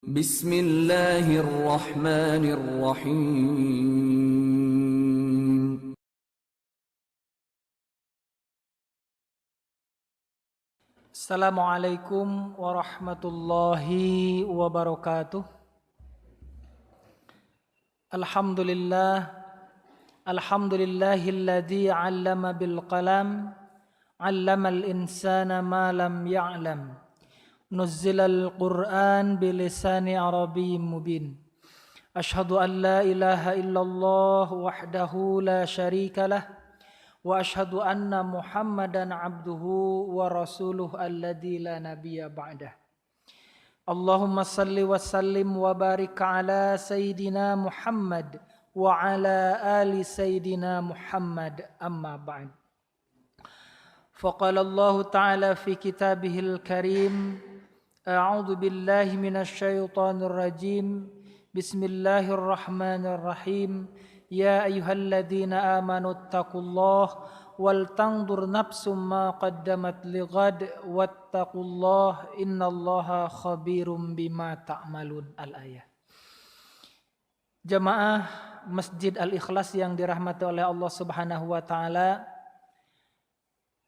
Bismillahirrahmanirrahim. Assalamualaikum warahmatullahi wabarakatuh. Alhamdulillahilladzi 'allama bil qalam, 'allamal insana ma lam ya'lam. Nuzzilal Qur'an bilisani Arabiyyin mubin. Asyhadu an la ilaha illallah wahdahu la syarika lah. Wa asyhadu anna Muhammadan abduhu wa rasuluh alladzi la nabiyya ba'dah. Allahumma salli wa sallim wa barik ala Sayyidina Muhammad wa ala ali Sayyidina Muhammad amma ba'd. Faqala Allah ta'ala fi kitabihil karim, a'udzu billahi minasy syaithanir rajim. Bismillahirrahmanirrahim. Ya ayyuhalladzina amanu taqullaha wal tanzur nafsum ma qaddamat lighad wattaqullaha innallaha khabirum bima ta'malun. Al-ayah. Jamaah Masjid Al-Ikhlas yang dirahmati oleh Allah Subhanahu wa taala,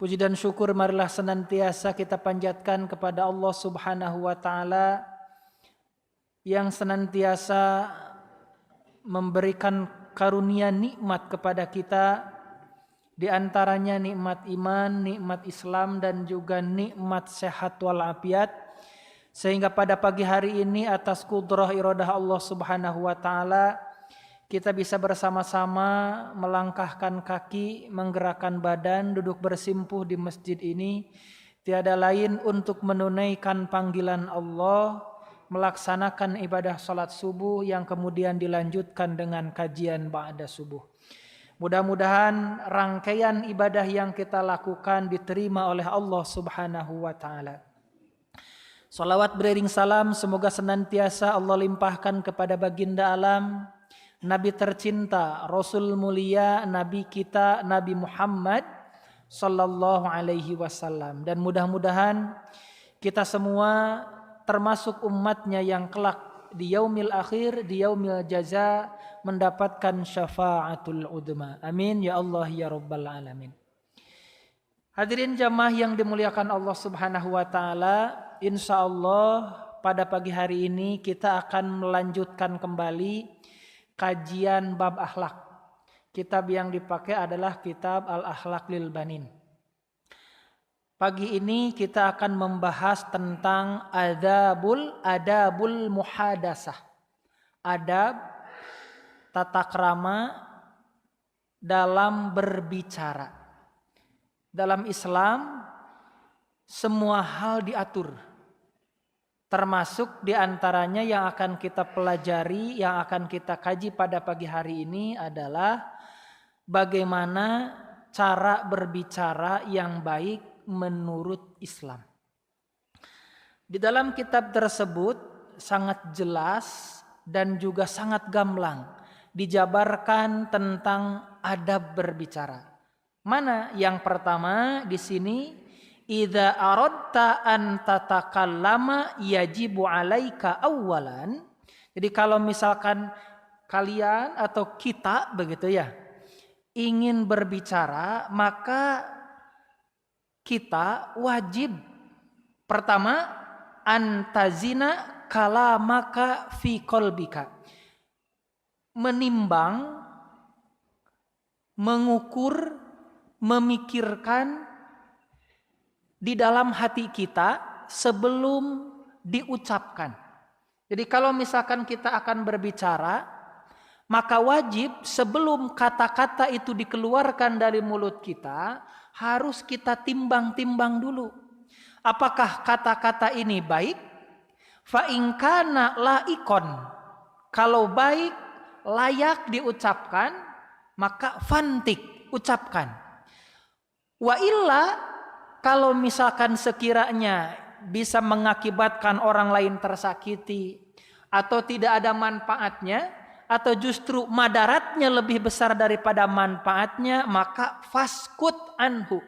puji dan syukur marilah senantiasa kita panjatkan kepada Allah Subhanahu wa taala yang senantiasa memberikan karunia nikmat kepada kita, di antaranya nikmat iman, nikmat Islam, dan juga nikmat sehat walafiat, sehingga pada pagi hari ini atas kudrah iradah Allah Subhanahu wa taala kita bisa bersama-sama melangkahkan kaki, menggerakkan badan, duduk bersimpuh di masjid ini, tiada lain untuk menunaikan panggilan Allah, melaksanakan ibadah salat subuh yang kemudian dilanjutkan dengan kajian ba'da subuh. Mudah-mudahan rangkaian ibadah yang kita lakukan diterima oleh Allah Subhanahu wa taala. Salawat beriring salam semoga senantiasa Allah limpahkan kepada baginda alam, Nabi tercinta, Rasul mulia, Nabi kita, Nabi Muhammad sallallahu alaihi wasallam. Dan mudah-mudahan kita semua termasuk umatnya yang kelak di yaumil akhir, di yaumil jaza mendapatkan syafaatul udma. Amin ya Allah ya rabbal alamin. Hadirin jamaah yang dimuliakan Allah Subhanahu wa taala, insyaallah pada pagi hari ini kita akan melanjutkan kembali kajian bab akhlak. Kitab yang dipakai adalah kitab Al-Akhlaq lil Banin. Pagi ini kita akan membahas tentang adabul muhadasah. Adab tata krama dalam berbicara. Dalam Islam semua hal diatur. Termasuk diantaranya yang akan kita pelajari, yang akan kita kaji pada pagi hari ini adalah bagaimana cara berbicara yang baik menurut Islam. Di dalam kitab tersebut sangat jelas dan juga sangat gamblang dijabarkan tentang adab berbicara. Mana yang pertama di sini, idza aradta an tatakallama yajibu alaika awwalan. Jadi kalau misalkan kalian atau kita begitu ya, ingin berbicara, maka kita wajib pertama antazina kalamaka fi qalbika, menimbang, mengukur, memikirkan di dalam hati kita sebelum diucapkan. Jadi kalau misalkan kita akan berbicara, maka wajib sebelum kata-kata itu dikeluarkan dari mulut kita, harus kita timbang-timbang dulu. Apakah kata-kata ini baik? Fa in kana laikon. Kalau baik, layak diucapkan, maka fantik, ucapkan. Wa illa, kalau misalkan sekiranya bisa mengakibatkan orang lain tersakiti atau tidak ada manfaatnya, atau justru madaratnya lebih besar daripada manfaatnya, maka faskut anhu,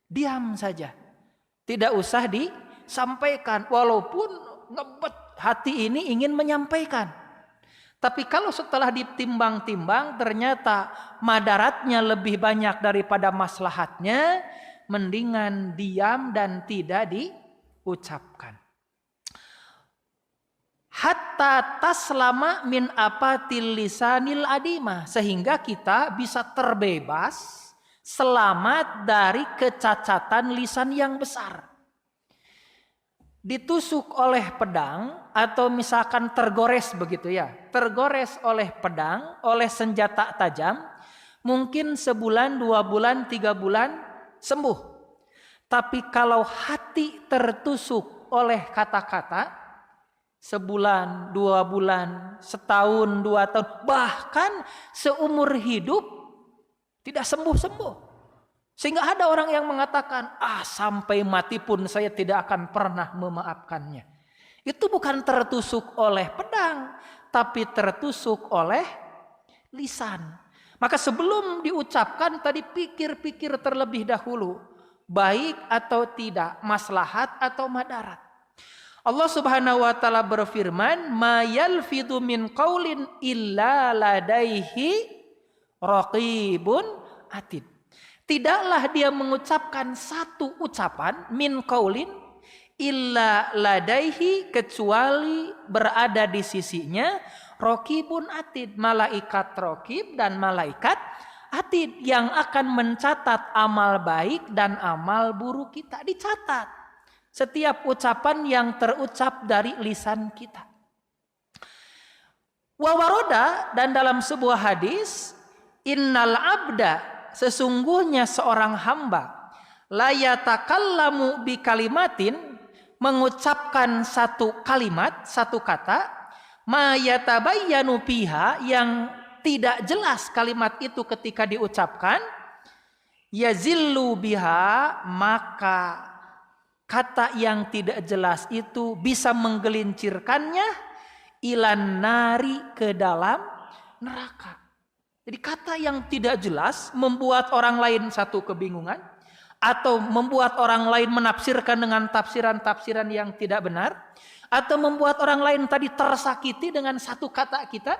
diam saja, tidak usah disampaikan walaupun ngebet hati ini ingin menyampaikan. Tapi kalau setelah ditimbang-timbang ternyata madaratnya lebih banyak daripada maslahatnya, mendingan diam dan tidak diucapkan. Hatta taslama min apatil lisanil adimah, sehingga kita bisa terbebas, selamat dari kecacatan lisan yang besar. Ditusuk oleh pedang atau misalkan tergores begitu ya, tergores oleh pedang, oleh senjata tajam, mungkin sebulan, 2 bulan, 3 bulan sembuh. Tapi kalau hati tertusuk oleh kata-kata, sebulan, 2 bulan, setahun, 2 tahun, bahkan seumur hidup tidak sembuh-sembuh. Sehingga ada orang yang mengatakan, sampai mati pun saya tidak akan pernah memaafkannya. Itu bukan tertusuk oleh pedang, tapi tertusuk oleh lisan. Maka sebelum diucapkan tadi pikir-pikir terlebih dahulu, baik atau tidak, maslahat atau madarat. Allah Subhanahu wa taala berfirman, "Ma yalfidu min qaulin illa ladaihi raqibun atid." Tidaklah dia mengucapkan satu ucapan min qaulin illa ladaihi, kecuali berada di sisinya raqibun atid, malaikat raqib dan malaikat atid yang akan mencatat amal baik dan amal buruk kita. Dicatat setiap ucapan yang terucap dari lisan kita. Wa waroda, dan dalam sebuah hadis, innal abda, sesungguhnya seorang hamba, la yatakallamu bi kalimatin, mengucapkan satu kalimat, satu kata, ma yatabayyanu fiha, yang tidak jelas kalimat itu ketika diucapkan, yazillu biha, maka kata yang tidak jelas itu bisa menggelincirkannya ilan nari, ke dalam neraka. Jadi kata yang tidak jelas membuat orang lain satu kebingungan, atau membuat orang lain menafsirkan dengan tafsiran-tafsiran yang tidak benar, atau membuat orang lain tadi tersakiti dengan satu kata kita,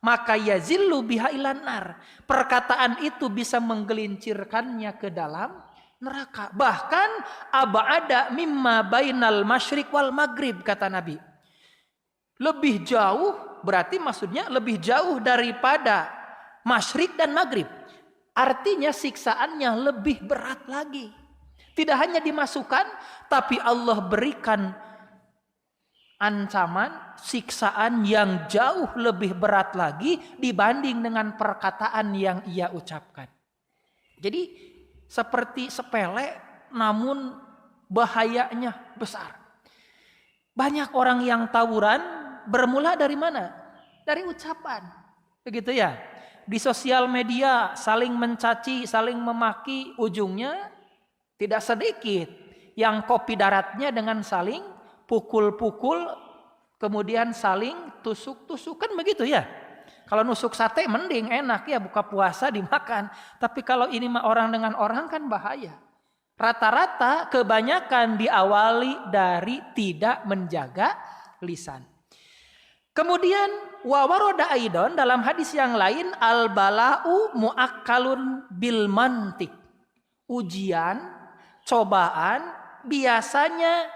maka yazillu biha ilan nar. Perkataan itu bisa menggelincirkannya ke dalam neraka. Bahkan abada mimma bainal masyriq wal maghrib, kata Nabi. Lebih jauh, berarti maksudnya lebih jauh daripada masyrik dan maghrib. Artinya siksaannya lebih berat lagi. Tidak hanya dimasukkan, tapi Allah berikan ancaman siksaan yang jauh lebih berat lagi dibanding dengan perkataan yang ia ucapkan. Jadi seperti sepele, namun bahayanya besar. Banyak orang yang tawuran bermula dari mana? Dari ucapan. Begitu ya. Di sosial media saling mencaci, saling memaki, ujungnya tidak sedikit yang kopi daratnya dengan saling pukul-pukul, kemudian saling tusuk-tusuk, kan begitu ya. Kalau nusuk sate mending, enak ya, buka puasa dimakan. Tapi kalau ini mah orang dengan orang kan bahaya. Rata-rata kebanyakan diawali dari tidak menjaga lisan. Kemudian wa waroda aidon, dalam hadis yang lain, al bala'u muakkalun bil mantik. Ujian, cobaan biasanya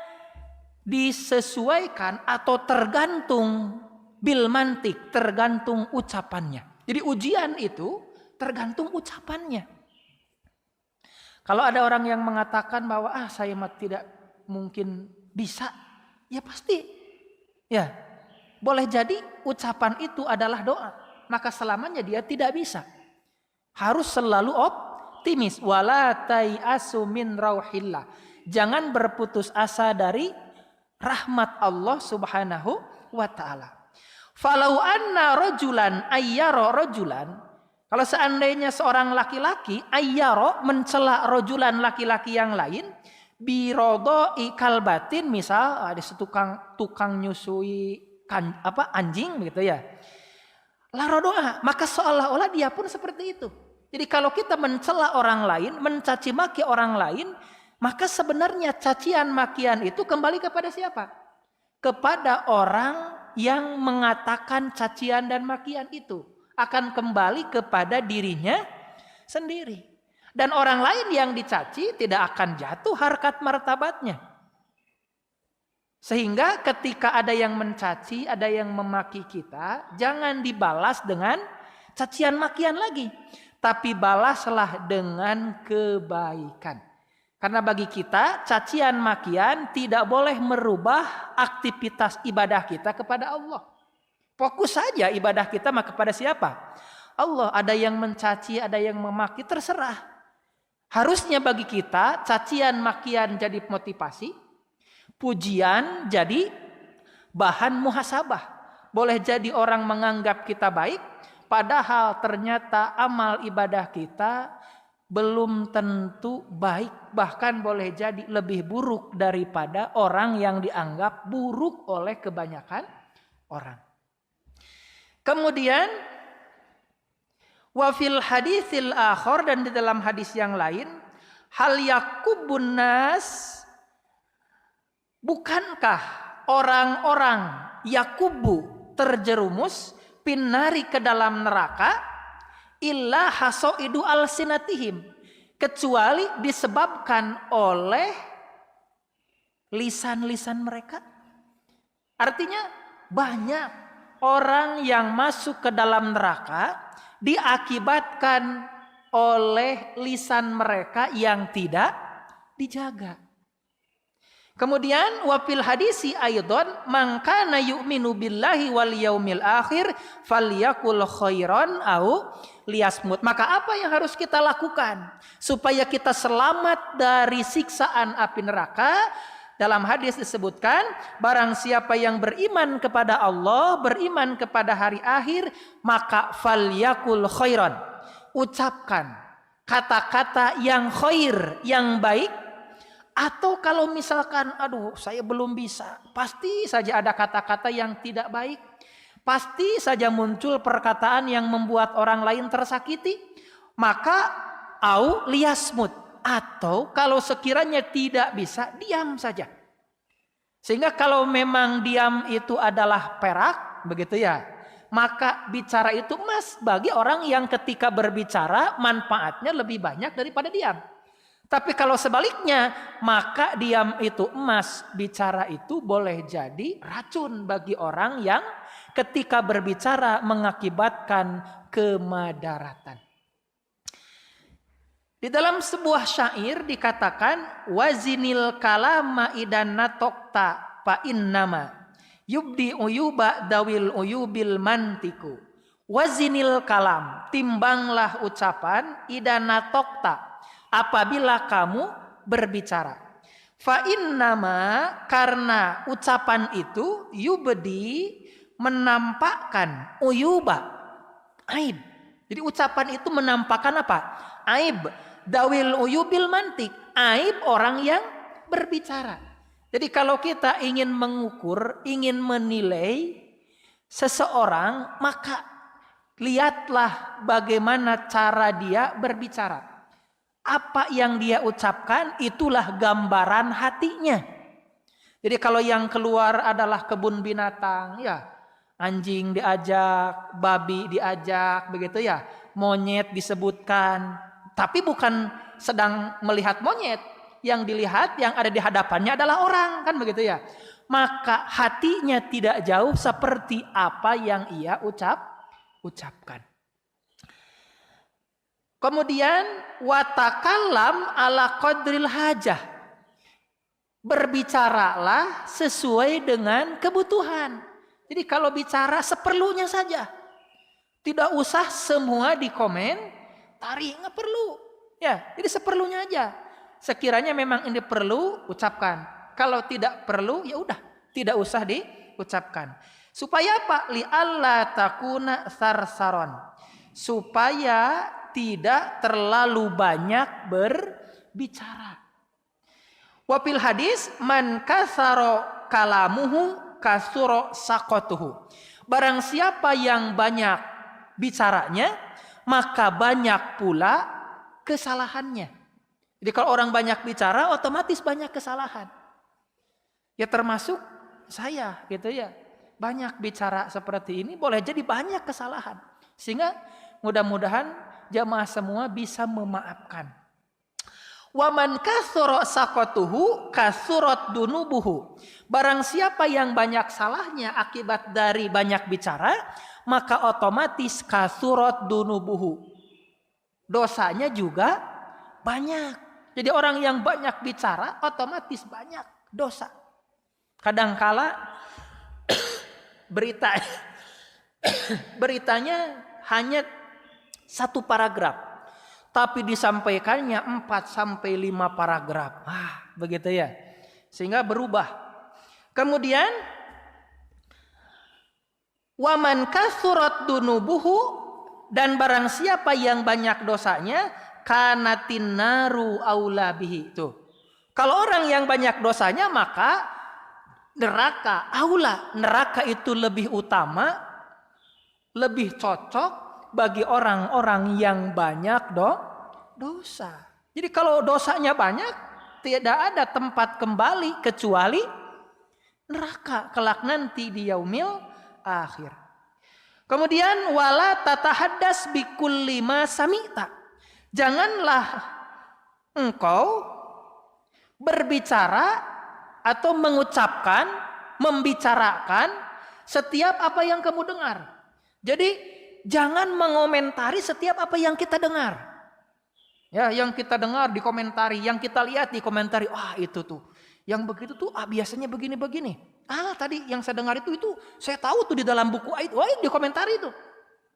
disesuaikan atau tergantung bil mantik, tergantung ucapannya. Jadi ujian itu tergantung ucapannya. Kalau ada orang yang mengatakan bahwa saya mah tidak mungkin bisa, ya pasti ya. Boleh jadi ucapan itu adalah doa, maka selamanya dia tidak bisa. Harus selalu optimis. Wala tai'asu min rauhillah. Jangan berputus asa dari rahmat Allah Subhanahu wa taala. Falau anna rajulan ayyara rajulan, kalau seandainya seorang laki-laki ayyara, mencela rajulan, laki-laki yang lain, birodoi kalbatin, misal ada tukang nyusui anjing begitu ya. Larodoa, maka seolah-olah dia pun seperti itu. Jadi kalau kita mencela orang lain, mencaci maki orang lain, maka sebenarnya cacian makian itu kembali kepada siapa? kepada orang yang mengatakan cacian dan makian itu. Akan kembali kepada dirinya sendiri. Dan orang lain yang dicaci tidak akan jatuh harkat martabatnya. Sehingga ketika ada yang mencaci, ada yang memaki kita, jangan dibalas dengan cacian makian lagi. Tapi balaslah dengan kebaikan. Karena bagi kita, cacian makian tidak boleh merubah aktivitas ibadah kita kepada Allah. Fokus saja ibadah kita kepada siapa? Allah. Ada yang mencaci, ada yang memaki, terserah. Harusnya bagi kita, cacian makian jadi motivasi, pujian jadi bahan muhasabah. Boleh jadi orang menganggap kita baik, padahal ternyata amal ibadah kita belum tentu baik. Bahkan boleh jadi lebih buruk daripada orang yang dianggap buruk oleh kebanyakan orang. Kemudian wa fil hadisil akhar, dan di dalam hadis yang lain, hal yakubun nas, bukankah orang-orang yakubu terjerumus pinari ke dalam neraka illa hasoidu alsinatihim, kecuali disebabkan oleh lisan-lisan mereka. Artinya banyak orang yang masuk ke dalam neraka diakibatkan oleh lisan mereka yang tidak dijaga. Kemudian wafil hadisi aidon man kana yu'minu billahi wal yaumil akhir falyakul khairan au liyasmut. Maka apa yang harus kita lakukan supaya kita selamat dari siksaan api neraka? Dalam hadis disebutkan, barang siapa yang beriman kepada Allah, beriman kepada hari akhir, maka falyakul khairan. Ucapkan kata-kata yang khair, yang baik. Atau kalau misalkan, aduh saya belum bisa, pasti saja ada kata-kata yang tidak baik. Pasti saja muncul perkataan yang membuat orang lain tersakiti. Maka au liyasmut. Atau kalau sekiranya tidak bisa, diam saja. Sehingga kalau memang diam itu adalah perak, begitu ya, maka bicara itu emas bagi orang yang ketika berbicara manfaatnya lebih banyak daripada diam. Tapi kalau sebaliknya, maka diam itu emas, bicara itu boleh jadi racun bagi orang yang ketika berbicara mengakibatkan kemadaratan. Di dalam sebuah syair dikatakan wazinil kalama idan natokta fa innama yubdi uyuba dawil uyubil mantiku. Wazinil kalam, timbanglah ucapan idan natokta apabila kamu berbicara. Fa innama, karena ucapan itu yubdi menampakkan uyuba aib. Jadi ucapan itu menampakkan apa? Aib. Dawil uyubil mantik, aib orang yang berbicara. Jadi kalau kita ingin mengukur, ingin menilai seseorang, maka lihatlah bagaimana cara dia berbicara. Apa yang dia ucapkan itulah gambaran hatinya. Jadi kalau yang keluar adalah kebun binatang, ya anjing diajak, babi diajak, begitu ya, monyet disebutkan. Tapi bukan sedang melihat monyet, yang dilihat, yang ada di hadapannya adalah orang, kan begitu ya. Maka hatinya tidak jauh seperti apa yang ia ucapkan. Kemudian watakallam ala qadril hajah. Berbicaralah sesuai dengan kebutuhan. Jadi kalau bicara seperlunya saja. Tidak usah semua dikomen. Tarik, nggak perlu. Ya, jadi seperlunya aja. Sekiranya memang ini perlu, ucapkan. Kalau tidak perlu, ya udah, tidak usah diucapkan. Supaya apa? Li alla takuna sarsaron. Supaya tidak terlalu banyak berbicara. Wafil hadis man kasaro kalamuhu kasuro sakotuhu. Barang siapa yang banyak bicaranya, maka banyak pula kesalahannya. Jadi kalau orang banyak bicara, otomatis banyak kesalahan. Ya termasuk saya gitu ya. Banyak bicara seperti ini boleh jadi banyak kesalahan. Sehingga mudah-mudahan jamaah semua bisa memaafkan. Waman kasura saqatuhu kasurat dunubuhu. Barang siapa yang banyak salahnya akibat dari banyak bicara, maka otomatis kasurat dunubuhu. Dosanya juga banyak. Jadi orang yang banyak bicara otomatis banyak dosa. Kadangkala beritanya hanya satu paragraf, tapi disampaikannya 4 sampai 5 paragraf. Begitu ya. Sehingga berubah. Kemudian waman kasurat dunubuhu, dan barang siapa yang banyak dosanya, kanatin naru aula bihi. Tuh. Kalau orang yang banyak dosanya maka neraka aula, neraka itu lebih utama, lebih cocok bagi orang-orang yang banyak dosa. Jadi kalau dosanya banyak, tidak ada tempat kembali kecuali neraka kelak nanti di yaumil akhir. Kemudian wala tatahaddas bikulli ma samita. Janganlah engkau berbicara atau mengucapkan, membicarakan setiap apa yang kamu dengar. Jadi jangan mengomentari setiap apa yang kita dengar. Ya, yang kita dengar dikomentari, yang kita lihat dikomentari. Itu tuh, yang begitu tuh biasanya begini-begini. Tadi yang saya dengar itu saya tahu tuh di dalam buku itu. Dikomentari itu.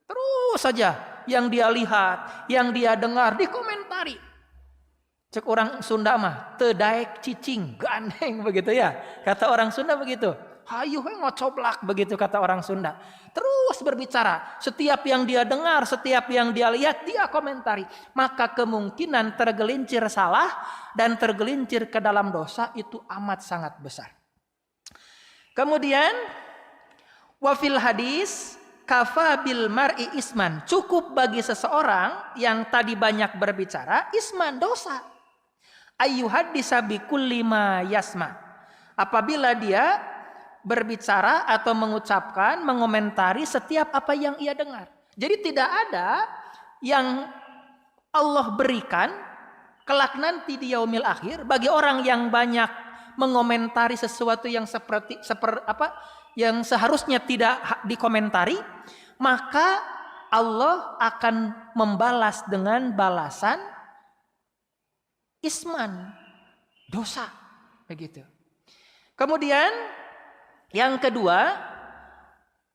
Terus saja yang dia lihat, yang dia dengar dikomentari. Cek orang Sunda mah, teu daek cicing, gandeng begitu ya. Kata orang Sunda begitu. Hayu ngocoblak begitu kata orang Sunda. Terus berbicara, setiap yang dia dengar, setiap yang dia lihat dia komentari. Maka kemungkinan tergelincir salah dan tergelincir ke dalam dosa itu amat sangat besar. Kemudian wafil hadis kafa bil mar'i isman, cukup bagi seseorang yang tadi banyak berbicara isman, dosa. Ayyuhaddisa bikulli ma yasma, apabila dia berbicara atau mengucapkan, mengomentari setiap apa yang ia dengar. Jadi tidak ada yang Allah berikan kelak nanti di yaumil akhir bagi orang yang banyak mengomentari sesuatu yang yang seharusnya tidak dikomentari, maka Allah akan membalas dengan balasan isman, dosa, begitu. Kemudian yang kedua,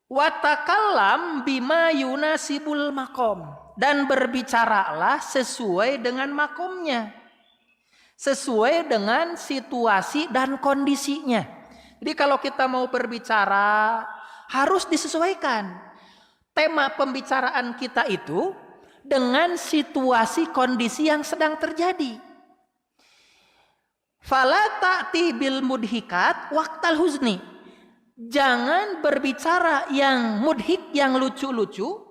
watakallam bima yunasibul makom, dan berbicaralah sesuai dengan makomnya, sesuai dengan situasi dan kondisinya. Jadi kalau kita mau berbicara harus disesuaikan tema pembicaraan kita itu dengan situasi kondisi yang sedang terjadi. Fala ta'ti bil mudhikat waqtal huzni. Jangan berbicara yang mudhik, yang lucu-lucu,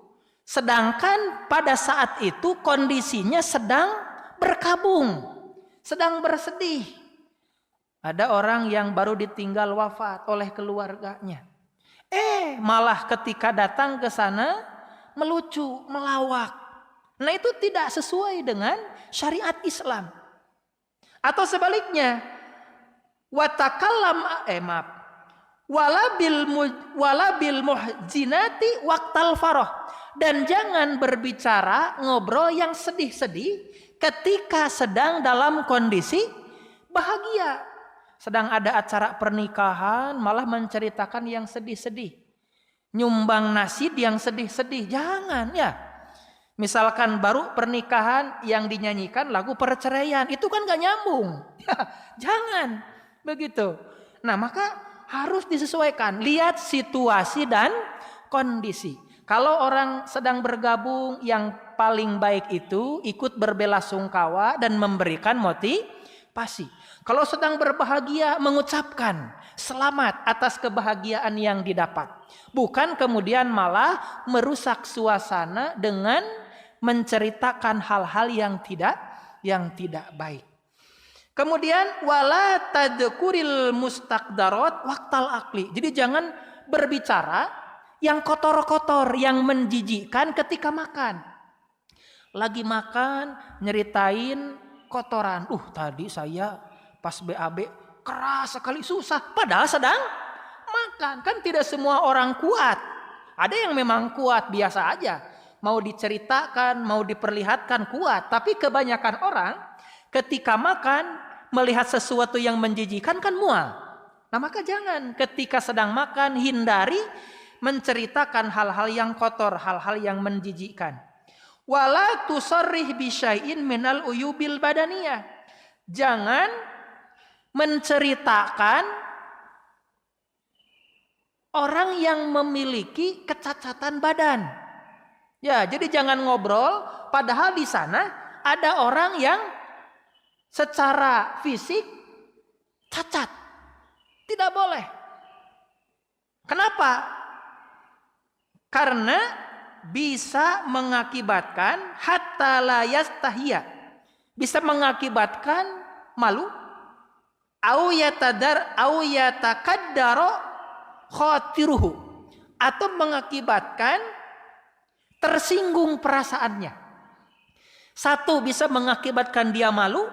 sedangkan pada saat itu kondisinya sedang berkabung, sedang bersedih. Ada orang yang baru ditinggal wafat oleh keluarganya. Malah ketika datang ke sana melucu, melawak. Nah itu tidak sesuai dengan syariat Islam. Atau sebaliknya, walabil muhzinati waqtal farah, dan jangan berbicara ngobrol yang sedih-sedih ketika sedang dalam kondisi bahagia. Sedang ada acara pernikahan malah menceritakan yang sedih-sedih. Nyumbang nasib yang sedih-sedih, jangan ya. Misalkan baru pernikahan yang dinyanyikan lagu perceraian, itu kan gak nyambung. Jangan begitu. Nah maka harus disesuaikan, lihat situasi dan kondisi. Kalau orang sedang bergabung, yang paling baik itu ikut berbelasungkawa dan memberikan motivasi. Kalau sedang berbahagia, mengucapkan selamat atas kebahagiaan yang didapat. Bukan kemudian malah merusak suasana dengan menceritakan hal-hal yang tidak baik. Kemudian wala tadkuril mustaqdarat waqtal akli. Jadi jangan berbicara yang kotor-kotor, yang menjijikkan ketika makan. Lagi makan nyeritain kotoran. Tadi saya pas BAB keras sekali, susah. Padahal sedang makan. Kan tidak semua orang kuat. Ada yang memang kuat biasa aja. Mau diceritakan, mau diperlihatkan kuat. Tapi kebanyakan orang ketika makan melihat sesuatu yang menjijikan kan mual. Nah maka jangan ketika sedang makan hindari menceritakan hal-hal yang kotor, hal-hal yang menjijikkan. Wala tusarrih bisyai'in minal uyubil badaniyah. Jangan menceritakan orang yang memiliki kecacatan badan. Ya, jadi jangan ngobrol padahal di sana ada orang yang secara fisik cacat. Tidak boleh. Kenapa? Karena bisa mengakibatkan hatta la yastahiyya. Bisa mengakibatkan malu. Au yatakaddara khatiruhu. Atau mengakibatkan tersinggung perasaannya. Satu, bisa mengakibatkan dia malu.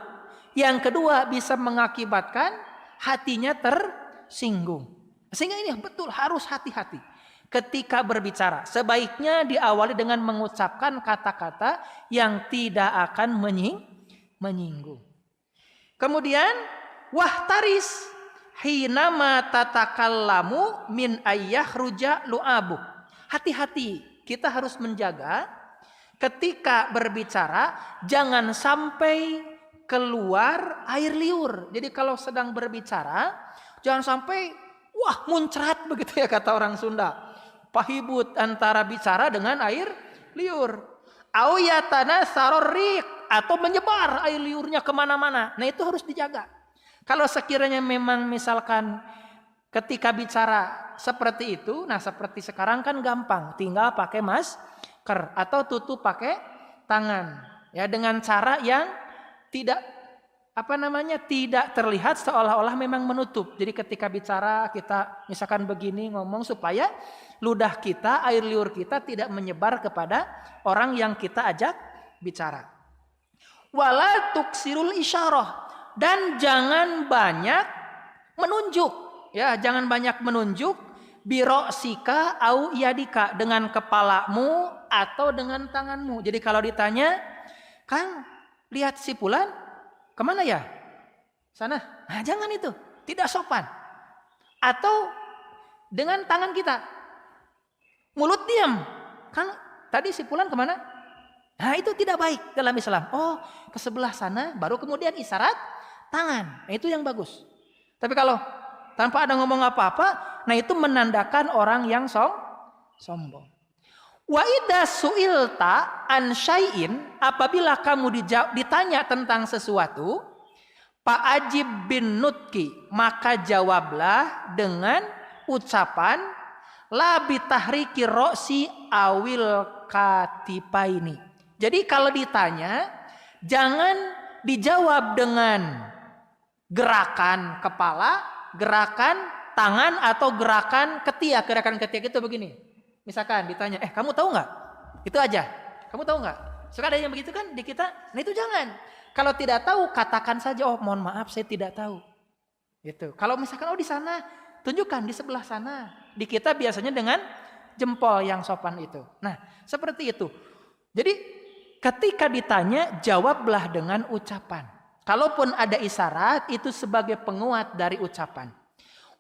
Yang kedua, bisa mengakibatkan hatinya tersinggung. Sehingga ini betul harus hati-hati ketika berbicara. Sebaiknya diawali dengan mengucapkan kata-kata yang tidak akan menyinggung. Kemudian wahtaris hinama tatakallamu min ayyahruja lu'abu. Hati-hati, kita harus menjaga ketika berbicara jangan sampai keluar air liur. Jadi kalau sedang berbicara jangan sampai muncrat begitu ya kata orang Sunda. Pahibut antara bicara dengan air liur. Au yatana saroriq atau menyebar air liurnya kemana-mana. Nah itu harus dijaga. Kalau sekiranya memang misalkan ketika bicara seperti itu, nah seperti sekarang kan gampang, tinggal pakai masker atau tutup pakai tangan. Ya dengan cara yang tidak tidak terlihat seolah-olah memang menutup. Jadi ketika bicara kita misalkan begini ngomong supaya ludah kita, air liur kita tidak menyebar kepada orang yang kita ajak bicara. Wala tuksirul isyarah, dan jangan banyak menunjuk. Ya, jangan banyak menunjuk birosika au yadika, dengan kepalamu atau dengan tanganmu. Jadi kalau ditanya, "Kang, lihat si Fulan kemana ya?" Sana. Nah jangan itu. Tidak sopan. Atau dengan tangan kita. Mulut diam. Kang tadi si Fulan kemana? Nah itu tidak baik dalam Islam. Ke sebelah sana baru kemudian isyarat tangan. Nah itu yang bagus. Tapi kalau tanpa ada ngomong apa-apa, nah itu menandakan orang yang sombong. Wa idza su'ilta an syai'in, apabila kamu ditanya tentang sesuatu, fa'ajib bin nutki, maka jawablah dengan ucapan la bitahriki ro'si awil katipaini. Jadi kalau ditanya jangan dijawab dengan gerakan kepala, gerakan tangan atau gerakan ketiak. Gerakan ketiak itu begini. Misalkan ditanya, kamu tahu nggak? Itu aja. Kamu tahu nggak? Suka ada yang begitu kan di kita. Nah itu jangan. Kalau tidak tahu katakan saja, mohon maaf saya tidak tahu. Gitu. Kalau misalkan di sana, tunjukkan di sebelah sana. Di kita biasanya dengan jempol yang sopan itu. Nah seperti itu. Jadi ketika ditanya jawablah dengan ucapan. Kalaupun ada isyarat itu sebagai penguat dari ucapan.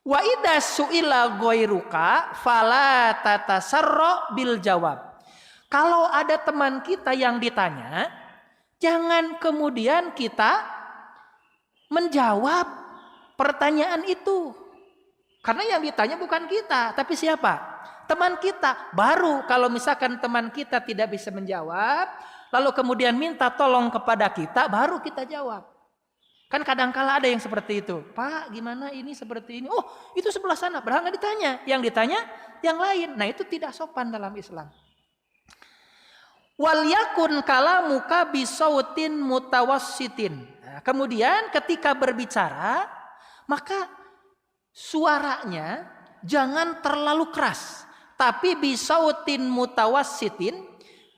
Wa idza su'ila ghairuka fala tatasarra bil jawab. Kalau ada teman kita yang ditanya, jangan kemudian kita menjawab pertanyaan itu. Karena yang ditanya bukan kita, tapi siapa? Teman kita. Baru kalau misalkan teman kita tidak bisa menjawab, lalu kemudian minta tolong kepada kita, baru kita jawab. Kan kadangkala ada yang seperti itu. Pak, gimana ini seperti ini? Itu sebelah sana. Padahal nggak ditanya. Yang ditanya yang lain. Nah itu tidak sopan dalam Islam. Wal yakun kalamuka bisautin mutawassitin. Nah, kemudian ketika berbicara, maka suaranya jangan terlalu keras, tapi bisautin mutawassitin,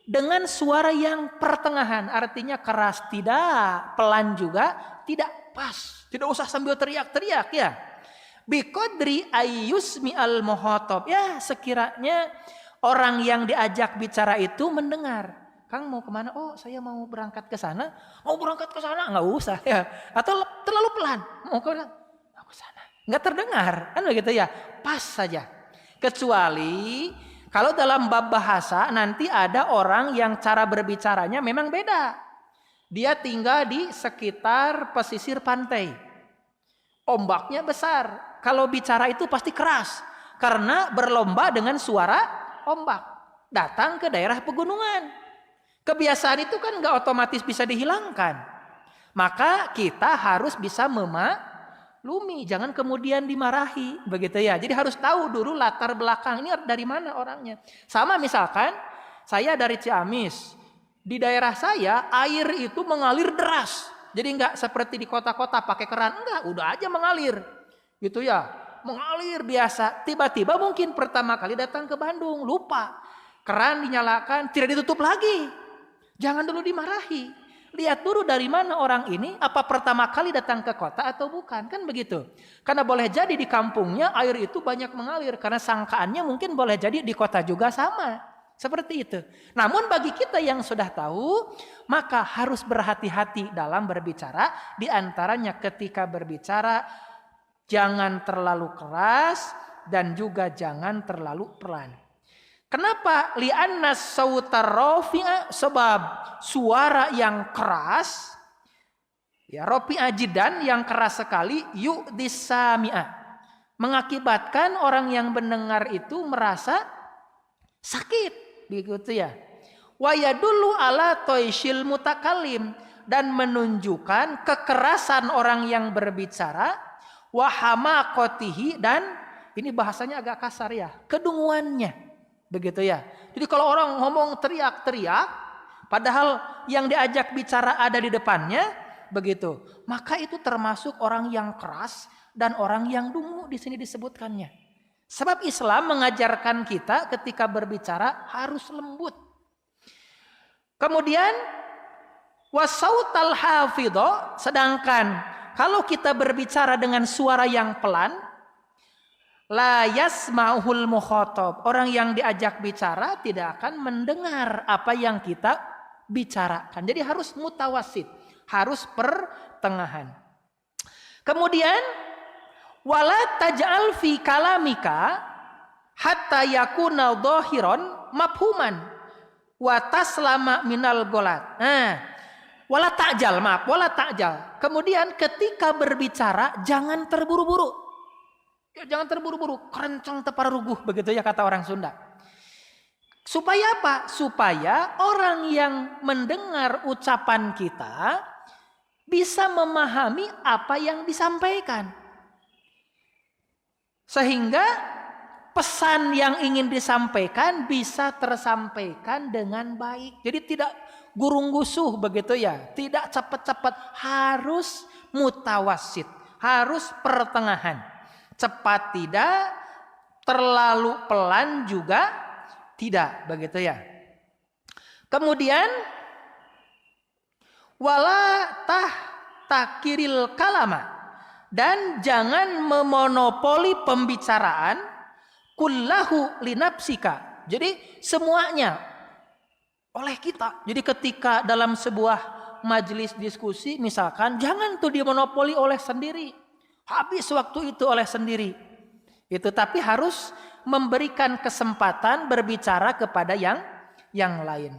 dengan suara yang pertengahan. Artinya keras tidak, pelan juga tidak, pas. Tidak usah sambil teriak-teriak ya. Biqadri ayyusmi al muhatab, ya sekiranya orang yang diajak bicara itu mendengar. Kang mau kemana? Oh saya mau berangkat ke sana. Mau berangkat ke sana? Nggak usah ya. Atau terlalu pelan. Mau ke sana? Nggak terdengar. Kan begitu ya. Pas saja. Kecuali kalau dalam bab bahasa nanti ada orang yang cara berbicaranya memang beda. Dia tinggal di sekitar pesisir pantai. Ombaknya besar. Kalau bicara itu pasti keras. Karena berlomba dengan suara ombak. Datang ke daerah pegunungan. Kebiasaan itu kan gak otomatis bisa dihilangkan. Maka kita harus bisa memaklumi. Jangan kemudian dimarahi. Begitu ya. Jadi harus tahu dulu latar belakang. Ini dari mana orangnya. Sama misalkan saya dari Ciamis. Di daerah saya air itu mengalir deras. Jadi gak seperti di kota-kota pakai keran. Enggak, udah aja mengalir. Gitu ya. Mengalir biasa. Tiba-tiba mungkin pertama kali datang ke Bandung. Lupa. Keran dinyalakan. Tidak ditutup lagi. Jangan dulu dimarahi. Lihat dulu dari mana orang ini. Apa pertama kali datang ke kota atau bukan. Kan begitu. Karena boleh jadi di kampungnya air itu banyak mengalir. Karena sangkaannya mungkin boleh jadi di kota juga sama. Seperti itu. Namun bagi kita yang sudah tahu. Maka harus berhati-hati dalam berbicara. Di antaranya ketika berbicara. Jangan terlalu keras. Dan juga jangan terlalu pelan. Kenapa? Li'anna sautar rafi'a, sebab suara yang keras, ya rafi'a jiddan, yang keras sekali, yu'dis sami'a, mengakibatkan orang yang mendengar itu merasa sakit, begitu ya. Wa yadullu ala toishil mutakallim, dan menunjukkan kekerasan orang yang berbicara, wa hamaqatihi, dan ini bahasanya agak kasar ya, kedunguannya. Begitu ya. Jadi kalau orang ngomong teriak-teriak, padahal yang diajak bicara ada di depannya, begitu. Maka itu termasuk orang yang keras dan orang yang dungu di sini disebutkannya. Sebab Islam mengajarkan kita ketika berbicara harus lembut. Kemudian wasautal hafidho, sedangkan kalau kita berbicara dengan suara yang pelan, la yasma'uhul mukhatab, orang yang diajak bicara tidak akan mendengar apa yang kita bicarakan. Jadi harus mutawasid, harus pertengahan. Kemudian wala taj'al fi kalamika hatta yakuna dhahiran mafhuman wa taslama minal golat. Wala ta'jal. Kemudian ketika berbicara jangan terburu-buru. Ya, jangan terburu-buru, kerencang tepar ruguh, begitu ya kata orang Sunda. Supaya apa? Supaya orang yang mendengar ucapan kita bisa memahami apa yang disampaikan. Sehingga pesan yang ingin disampaikan bisa tersampaikan dengan baik. Jadi tidak gurung-gusuh begitu ya, tidak cepat-cepat, harus mutawasid, harus pertengahan. Cepat tidak, terlalu pelan juga tidak, begitu ya. Kemudian wala tahtakiril kalama, dan jangan memonopoli pembicaraan kullahu linapsika. Jadi semuanya oleh kita. Jadi ketika dalam sebuah majelis diskusi misalkan, jangan tuh dimonopoli oleh sendiri. Habis waktu itu oleh sendiri. Itu tapi harus memberikan kesempatan berbicara kepada yang lain.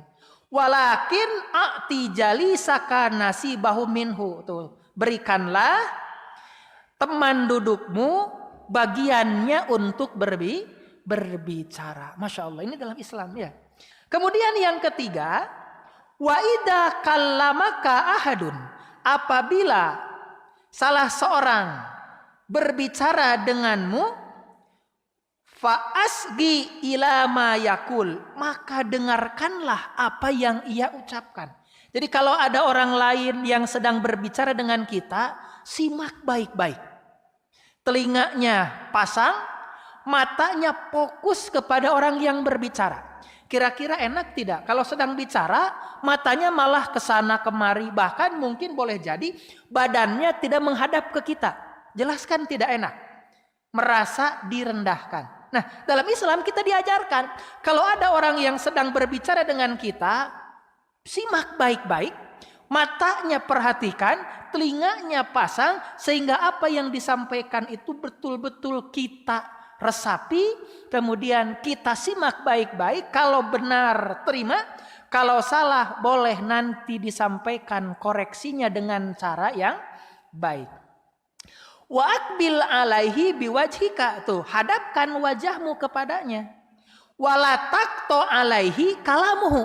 Walakin a'ti jalisaka nasibahu minhu. Tuh, berikanlah teman dudukmu bagiannya untuk berbicara. Masya Allah, ini dalam Islam ya. Kemudian yang ketiga, wa idza kallamaka ahadun, apabila salah seorang berbicara denganmu, fa'asgi ila ma yakul, maka dengarkanlah apa yang ia ucapkan. Jadi kalau ada orang lain yang sedang berbicara dengan kita, simak baik-baik. Telinganya pasang, matanya fokus kepada orang yang berbicara. Kira-kira enak tidak? Kalau sedang bicara, matanya malah ke sana kemari. Bahkan mungkin boleh jadi badannya tidak menghadap ke kita. Jelaskan tidak enak. Merasa direndahkan. Nah, dalam Islam kita diajarkan, kalau ada orang yang sedang berbicara dengan kita, simak baik-baik, matanya perhatikan, telinganya pasang, sehingga apa yang disampaikan itu betul-betul kita resapi, kemudian kita simak baik-baik, kalau benar terima, kalau salah boleh nanti disampaikan koreksinya dengan cara yang baik. Wa aqbil alaihi biwajhika, tuh hadapkan wajahmu kepadanya. Wala taqto alaihi kalamuhu,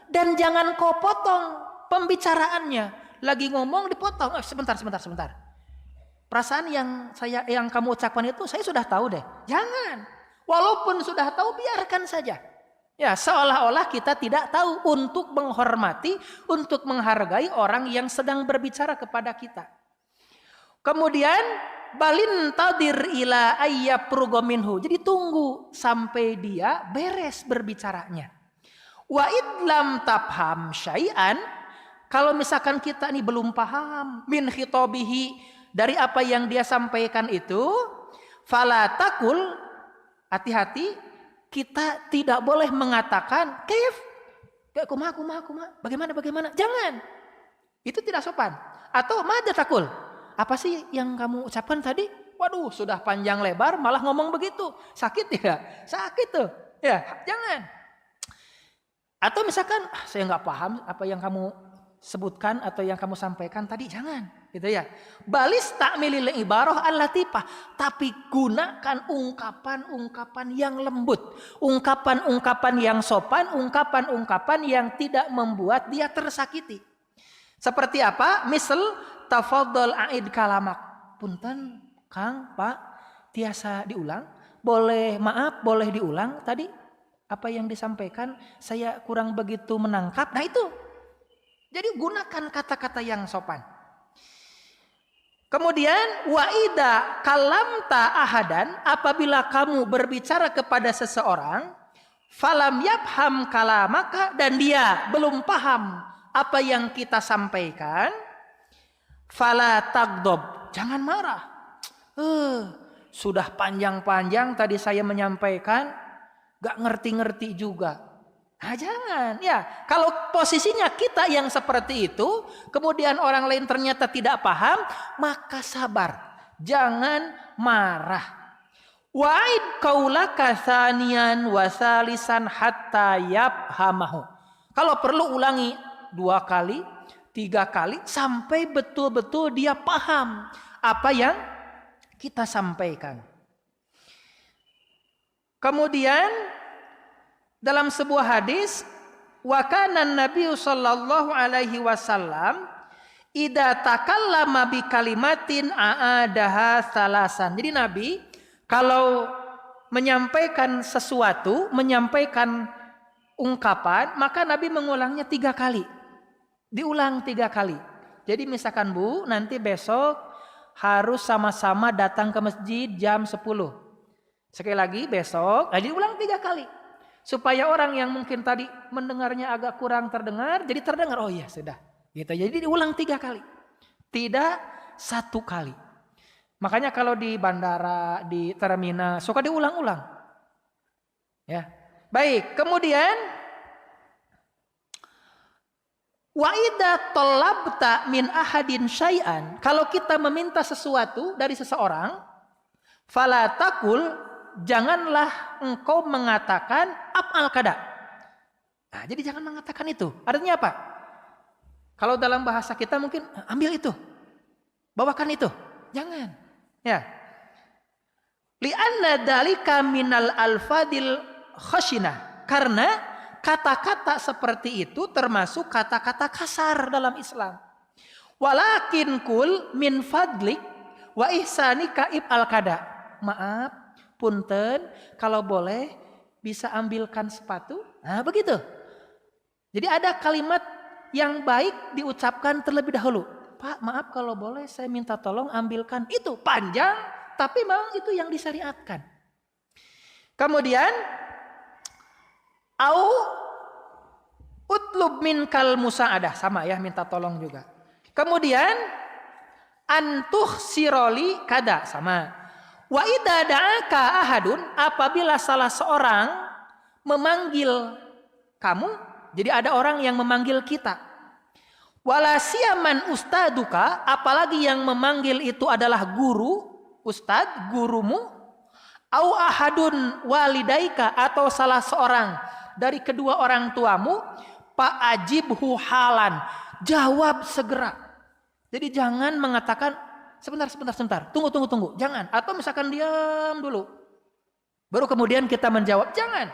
dan jangan kau potong pembicaraannya. Lagi ngomong dipotong. Sebentar. Perasaan yang kamu ucapkan itu saya sudah tahu deh. Jangan. Walaupun sudah tahu, biarkan saja. Ya, seolah-olah kita tidak tahu, untuk menghormati, untuk menghargai orang yang sedang berbicara kepada kita. Kemudian balin tadir ila ayyaprugo minhu. Jadi tunggu sampai dia beres berbicaranya. Wa idlam tafham syai'an, kalau misalkan kita ini belum paham min khitabihi, dari apa yang dia sampaikan itu, fala takul, hati-hati, kita tidak boleh mengatakan kaif, kumaha, bagaimana, jangan. Itu tidak sopan. Atau madza takul, apa sih yang kamu ucapkan tadi? Waduh, sudah panjang lebar malah ngomong begitu. Sakit tidak? Sakit tuh. Ya, jangan. Atau misalkan saya nggak paham apa yang kamu sebutkan atau yang kamu sampaikan tadi, jangan, gitu ya. Balis ta'milil ibarah al-latifah, tapi gunakan ungkapan-ungkapan yang lembut, ungkapan-ungkapan yang sopan, ungkapan-ungkapan yang tidak membuat dia tersakiti. Seperti apa? Misal tafadhol aid kalamak. Punten, Kang, Pak, tiasa diulang. Maaf, boleh diulang tadi? Apa yang disampaikan saya kurang begitu menangkap. Nah itu. Jadi gunakan kata-kata yang sopan. Kemudian wa idza kalamta ahadan, apabila kamu berbicara kepada seseorang, falam yafham kalamaka, dan dia belum paham apa yang kita sampaikan, fala tagdob, jangan marah. Sudah panjang-panjang tadi saya menyampaikan, gak ngerti-ngerti juga. Nah jangan, ya kalau posisinya kita yang seperti itu, kemudian orang lain ternyata tidak paham, maka sabar, jangan marah. Wa'id qaulaka tsaniyan wa salisan hatta yafhamahu. Kalau perlu ulangi 2 kali, 3 kali, sampai betul-betul dia paham apa yang kita sampaikan. Kemudian dalam sebuah hadis, wa kana Nabi sallallahu alaihi wasallam idza takallama bi kalimatin aadaha salasan. Jadi Nabi kalau menyampaikan sesuatu, menyampaikan ungkapan, maka Nabi mengulangnya 3 kali. Diulang 3 kali. Jadi misalkan Bu, nanti besok harus sama-sama datang ke masjid jam 10. Sekali lagi besok, diulang 3 kali. Supaya orang yang mungkin tadi mendengarnya agak kurang terdengar, jadi terdengar. Oh iya sudah. Gitu. Jadi diulang 3 kali. Tidak 1 kali. Makanya kalau di bandara, di terminal, suka diulang-ulang. Ya. Baik, kemudian wa idza talabta min ahadin syai'an, kalau kita meminta sesuatu dari seseorang, fala taqul, janganlah engkau mengatakan af'al kada. Nah, jadi jangan mengatakan itu. Artinya apa? Kalau dalam bahasa kita mungkin ambil itu, bawakan itu. Jangan. Ya. Li'anna dalika minal alfadil khashinah. Karena kata-kata seperti itu termasuk kata-kata kasar dalam Islam. Walakin kul min fadlik wa ihsanika if'al kada. Maaf, punten, kalau boleh bisa ambilkan sepatu. Nah begitu. Jadi ada kalimat yang baik diucapkan terlebih dahulu. Pak, maaf kalau boleh saya minta tolong ambilkan. Itu panjang, tapi memang itu yang disyariatkan. Kemudian, au utlub minkal musa'adah. Sama ya, minta tolong juga. Kemudian, antuh siroli kada. Sama. Wa idza da'aka ahadun, apabila salah seorang memanggil kamu, jadi ada orang yang memanggil kita. Wala siyaman ustaduka, apalagi yang memanggil itu adalah guru, ustad, gurumu. Au ahadun walidaika, atau salah seorang dari kedua orang tuamu. Fa'ajibhu halan, jawab segera. Jadi jangan mengatakan sebentar, tunggu, jangan. Atau misalkan diam dulu, baru kemudian kita menjawab, jangan.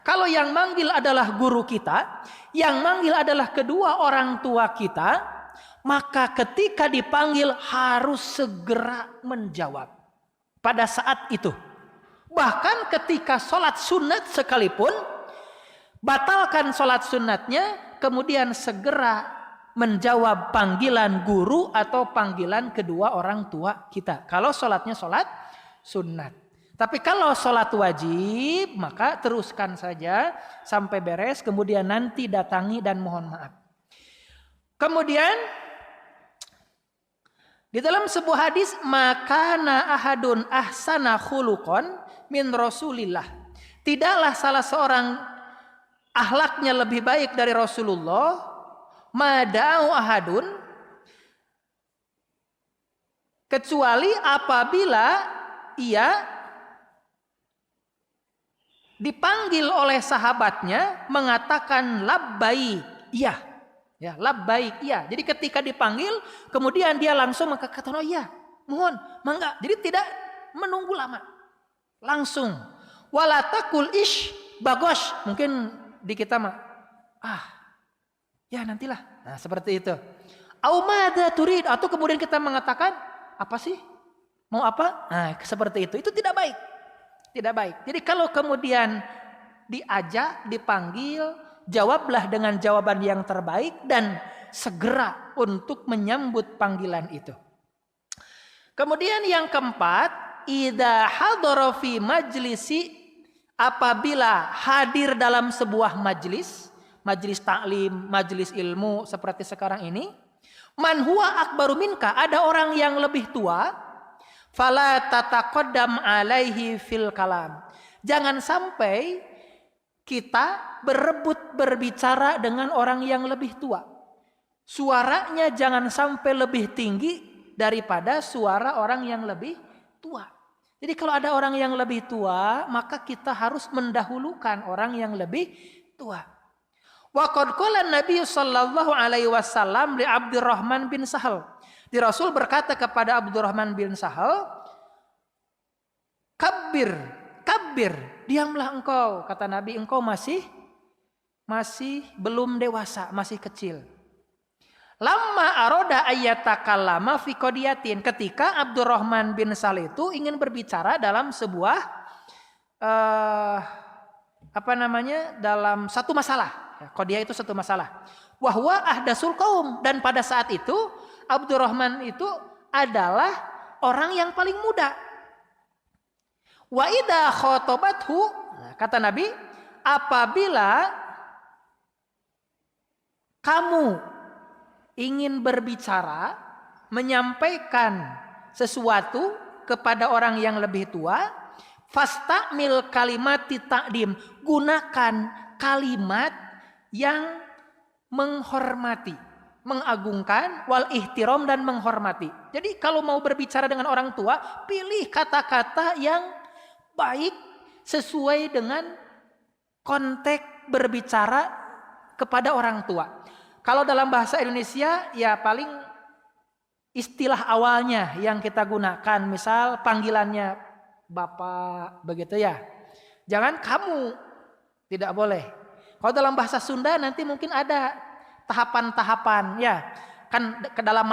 Kalau yang manggil adalah guru kita, yang manggil adalah kedua orang tua kita, maka ketika dipanggil harus segera menjawab pada saat itu. Bahkan ketika sholat sunat sekalipun, batalkan sholat sunatnya, kemudian segera menjawab panggilan guru atau panggilan kedua orang tua kita. Kalau sholatnya sholat sunat. Tapi kalau sholat wajib, maka teruskan saja sampai beres, kemudian nanti datangi dan mohon maaf. Kemudian, di dalam sebuah hadis, makana ahadun ahsana khuluqan min Rasulillah. Tidaklah salah seorang akhlaknya lebih baik dari Rasulullah, mada'u ahadun, kecuali apabila ia dipanggil oleh sahabatnya mengatakan labbaik, iya. Ya, labbaik, iya. Jadi ketika dipanggil, kemudian dia langsung mengatakan, oh iya, mohon, mangga. Jadi tidak menunggu lama. Langsung. Wala taqul ish bagosh. Mungkin di kita mah, ya nantilah. Nah, seperti itu. Au madza turid, atau kemudian kita mengatakan, apa sih? Mau apa? Nah, seperti itu. Itu tidak baik. Tidak baik. Jadi kalau kemudian diajak, dipanggil, jawablah dengan jawaban yang terbaik dan segera untuk menyambut panggilan itu. Kemudian yang keempat, idza hadara fi majlisi, apabila hadir dalam sebuah majlis taklim, majlis ilmu seperti sekarang ini, man huwa akbaru minka, ada orang yang lebih tua, fala tataqaddam alaihi fil kalam. Jangan sampai kita berebut berbicara dengan orang yang lebih tua. Suaranya jangan sampai lebih tinggi daripada suara orang yang lebih tua. Jadi kalau ada orang yang lebih tua, maka kita harus mendahulukan orang yang lebih tua. Wa qad qala Nabi sallallahu alaihi wasallam li Abdurrahman bin Sahal. Di Rasul berkata kepada Abdurrahman bin Sahal, kabir, diamlah engkau. Kata Nabi, engkau masih belum dewasa, masih kecil. Lamma aroda ayyatakallama fi qadiyatin, ketika Abdurrahman bin Sahal itu ingin berbicara dalam sebuah dalam satu masalah. Qadiyah itu satu masalah. Wa huwa ahdasul qaum, dan pada saat itu Abdurrahman itu adalah orang yang paling muda. Wa idza khotobathu, kata Nabi, apabila kamu ingin berbicara, menyampaikan sesuatu kepada orang yang lebih tua, fastamil kalimati ta'dim, gunakan kalimat yang menghormati, mengagungkan, wal ihtiram, dan menghormati. Jadi kalau mau berbicara dengan orang tua, pilih kata-kata yang baik sesuai dengan konteks berbicara kepada orang tua. Kalau dalam bahasa Indonesia ya paling istilah awalnya yang kita gunakan, misal panggilannya Bapak begitu ya. Jangan kamu, tidak boleh. Kalau dalam bahasa Sunda nanti mungkin ada tahapan-tahapan ya. Kan ke dalam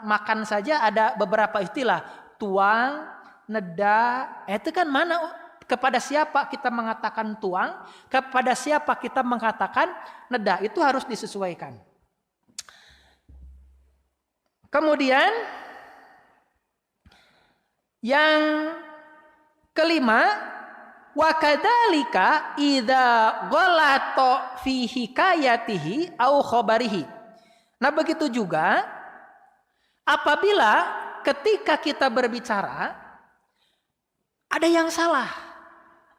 makan saja ada beberapa istilah. Tuang, neda, itu kan mana, kepada siapa kita mengatakan tuang, kepada siapa kita mengatakan neda, itu harus disesuaikan. Kemudian yang kelima, wa kadzalika idza ghalata fi hikayatihi au khabarihi. Nah, begitu juga apabila ketika kita berbicara ada yang salah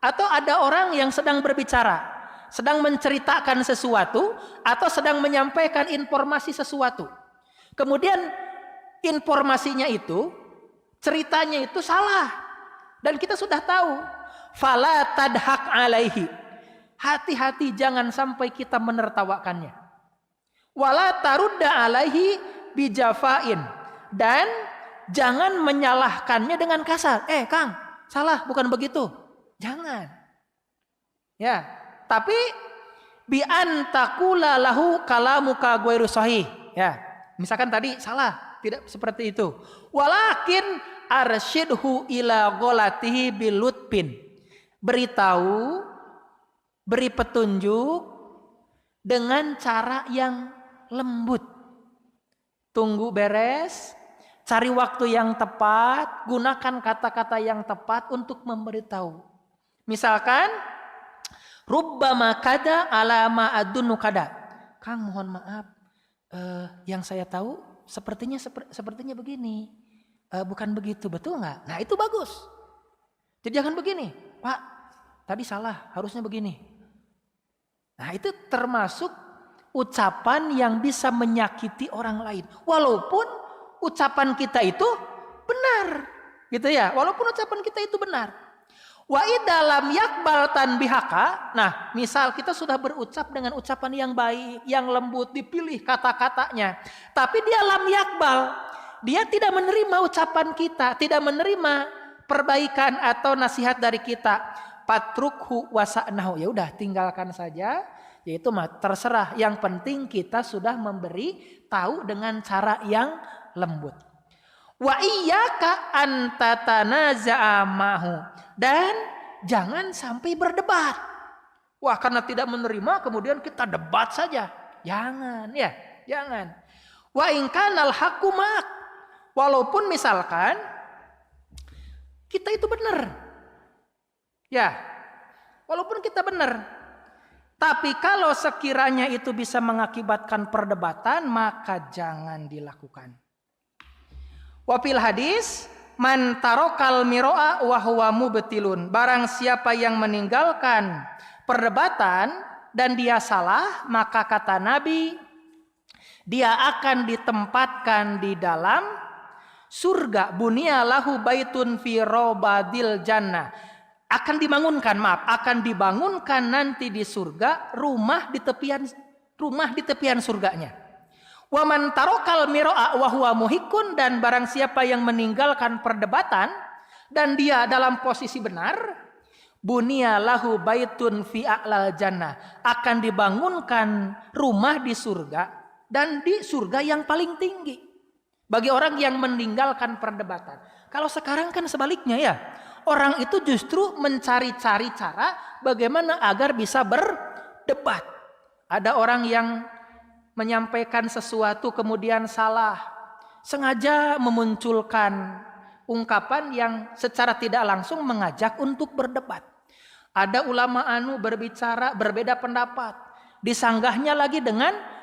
atau ada orang yang sedang berbicara, sedang menceritakan sesuatu atau sedang menyampaikan informasi sesuatu. Kemudian informasinya itu, ceritanya itu salah dan kita sudah tahu. Fala tadhak alaihi. Hati-hati jangan sampai kita menertawakannya. Wala tarudda alaihi bijafain. Dan jangan menyalahkannya dengan kasar. Kang, salah, bukan begitu. Jangan. Ya, tapi bi antakula lahu kalamuka ghairu sahih. Ya, misalkan tadi salah, tidak seperti itu. Walakin arsyidhu ila ghalatihi bilutpin. Beritahu, beri petunjuk dengan cara yang lembut. Tunggu beres, cari waktu yang tepat, gunakan kata-kata yang tepat untuk memberitahu. Misalkan, rubbama kada ala ma adunnu kada. Kang, mohon maaf, yang saya tahu sepertinya begini. Bukan begitu, betul nggak? Nah, itu bagus. Jadi jangan begini, Pak, tadi salah, harusnya begini. Nah, itu termasuk ucapan yang bisa menyakiti orang lain. Walaupun ucapan kita itu benar. Gitu ya, walaupun ucapan kita itu benar. Wa idalam yakbal tanbihaka. Nah, misal kita sudah berucap dengan ucapan yang baik, yang lembut, dipilih kata-katanya. Tapi dia lam yakbal. Dia tidak menerima ucapan kita, tidak menerima perbaikan atau nasihat dari kita. Patrukhu wasa'nahu. Ya udah, tinggalkan saja. Yaitu terserah. Yang penting kita sudah memberi tahu dengan cara yang lembut. Wa iyyaka an tatanaza'a ma'hu. Dan jangan sampai berdebat. Wah, karena tidak menerima kemudian kita debat saja. Jangan, ya, jangan. Wa in kanal haqqu ma'ak. Walaupun misalkan kita itu benar. Ya. Walaupun kita benar. Tapi kalau sekiranya itu bisa mengakibatkan perdebatan, maka jangan dilakukan. Wafil hadis, man tarokal miro'a wa huwa mubtilun. Barang siapa yang meninggalkan perdebatan dan dia salah, maka kata Nabi, dia akan ditempatkan di dalam surga. Bunya lahu baitun fi robadil jannah. Akan dibangunkan nanti di surga rumah di tepian surganya. Wa man tarokal miro'a wa huwa muhikun. Dan barang siapa yang meninggalkan perdebatan dan dia dalam posisi benar, bunya lahu baitun fi a'lal jannah. Akan dibangunkan rumah di surga dan di surga yang paling tinggi bagi orang yang meninggalkan perdebatan. Kalau sekarang kan sebaliknya ya. Orang itu justru mencari-cari cara bagaimana agar bisa berdebat. Ada orang yang menyampaikan sesuatu kemudian salah. Sengaja memunculkan ungkapan yang secara tidak langsung mengajak untuk berdebat. Ada ulama berbicara berbeda pendapat. Disanggahnya lagi dengan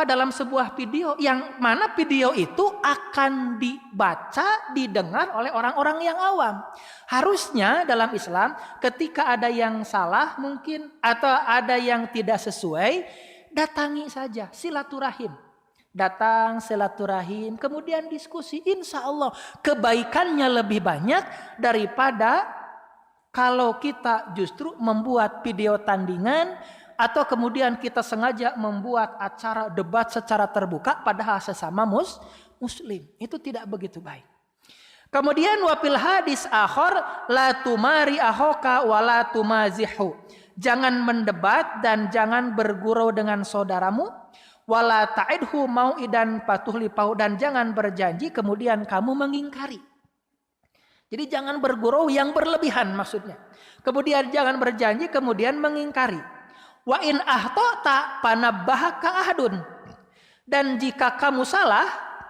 dalam sebuah video yang mana video itu akan dibaca, didengar oleh orang-orang yang awam. Harusnya dalam Islam ketika ada yang salah mungkin atau ada yang tidak sesuai, datangi saja, silaturahim. Datang silaturahim, kemudian diskusi. Insya Allah kebaikannya lebih banyak daripada kalau kita justru membuat video tandingan atau kemudian kita sengaja membuat acara debat secara terbuka padahal sesama muslim. Itu tidak begitu baik. Kemudian wafil hadis akhor la tumari ahoka wa la tumazihu. Jangan mendebat dan jangan bergurau dengan saudaramu. Wala ta'idhu mau'idan patuhlipau. Dan jangan berjanji kemudian kamu mengingkari. Jadi jangan bergurau yang berlebihan maksudnya. Kemudian jangan berjanji kemudian mengingkari. Wa in ahtota panabbahaka ahadun. Dan jika kamu salah,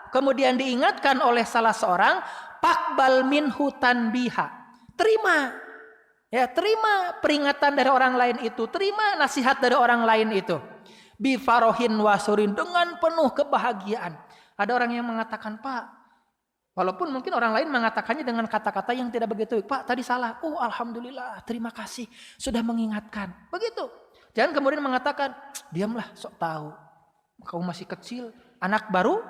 kemudian diingatkan oleh salah seorang, faqbal minhu tanbiha. Terima. Ya, terima peringatan dari orang lain itu, terima nasihat dari orang lain itu. Bi farohin wasurin, dengan penuh kebahagiaan. Ada orang yang mengatakan, Pak, walaupun mungkin orang lain mengatakannya dengan kata-kata yang tidak begitu, Pak tadi salah. Oh alhamdulillah, terima kasih sudah mengingatkan. Begitu. Jangan kemudian mengatakan, diamlah, sok tahu. Kau masih kecil, anak baru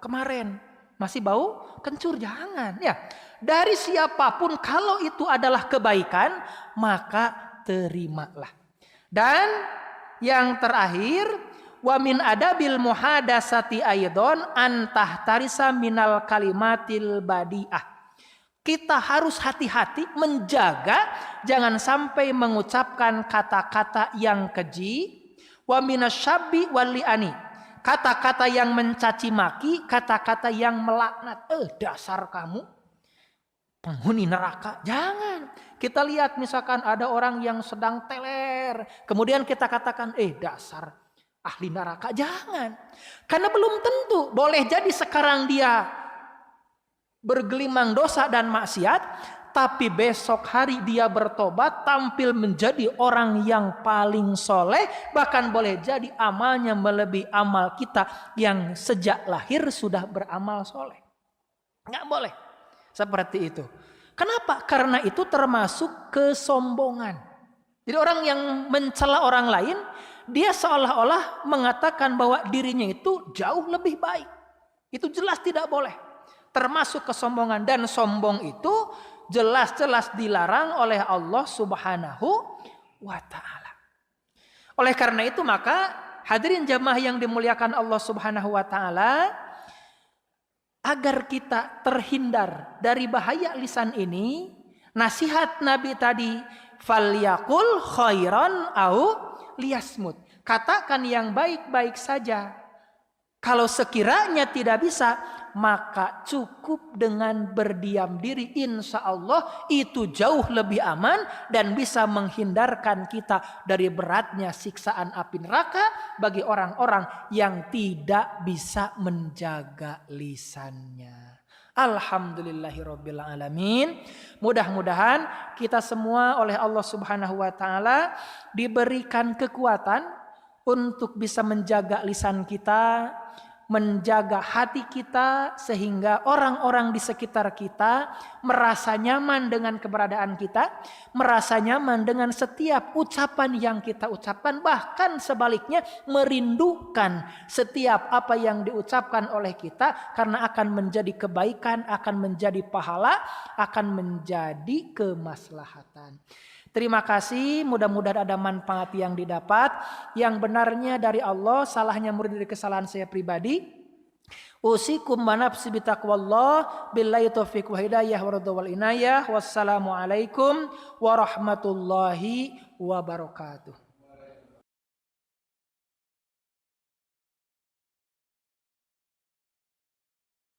kemarin, masih bau kencur. Jangan. Ya, dari siapapun kalau itu adalah kebaikan, maka terimalah. Dan yang terakhir, wa min adabil muhadasati aidon antah tarisa minal kalimatil badiah. Kita harus hati-hati menjaga jangan sampai mengucapkan kata-kata yang keji, wa minasyabbi wal li'ani. Kata-kata yang mencaci maki, kata-kata yang melaknat. Dasar kamu penghuni neraka. Jangan. Kita lihat misalkan ada orang yang sedang teler, kemudian kita katakan, dasar ahli neraka. Jangan. Karena belum tentu. Boleh jadi sekarang dia bergelimang dosa dan maksiat, tapi besok hari dia bertobat, tampil menjadi orang yang paling soleh, bahkan boleh jadi amalnya melebihi amal kita yang sejak lahir sudah beramal soleh. Nggak boleh seperti itu. Kenapa? Karena itu termasuk kesombongan. Jadi orang yang mencela orang lain, dia seolah-olah mengatakan bahwa dirinya itu jauh lebih baik. Itu jelas tidak boleh. Termasuk kesombongan, dan sombong itu jelas-jelas dilarang oleh Allah Subhanahu wa ta'ala. Oleh karena itu maka hadirin jamaah yang dimuliakan Allah Subhanahu wa ta'ala, agar kita terhindar dari bahaya lisan ini, nasihat Nabi tadi, falyakul khairan au liyasmut. Katakan yang baik-baik saja. Kalau sekiranya tidak bisa, maka cukup dengan berdiam diri. Insya Allah itu jauh lebih aman dan bisa menghindarkan kita dari beratnya siksaan api neraka bagi orang-orang yang tidak bisa menjaga lisannya. Alhamdulillahirabbil alamin. Mudah-mudahan kita semua oleh Allah Subhanahu wa taala diberikan kekuatan untuk bisa menjaga lisan kita, menjaga hati kita, sehingga orang-orang di sekitar kita merasa nyaman dengan keberadaan kita, merasa nyaman dengan setiap ucapan yang kita ucapkan, bahkan sebaliknya merindukan setiap apa yang diucapkan oleh kita, karena akan menjadi kebaikan, akan menjadi pahala, akan menjadi kemaslahatan. Terima kasih, mudah-mudahan ada manfaat yang didapat. Yang benarnya dari Allah, salahnya murni dari kesalahan saya pribadi. Usikum wa nafsi bitaqwallah, billahi taufiq wa hidayah wa ridha wal inayah. Wassalamualaikum warahmatullahi wabarakatuh.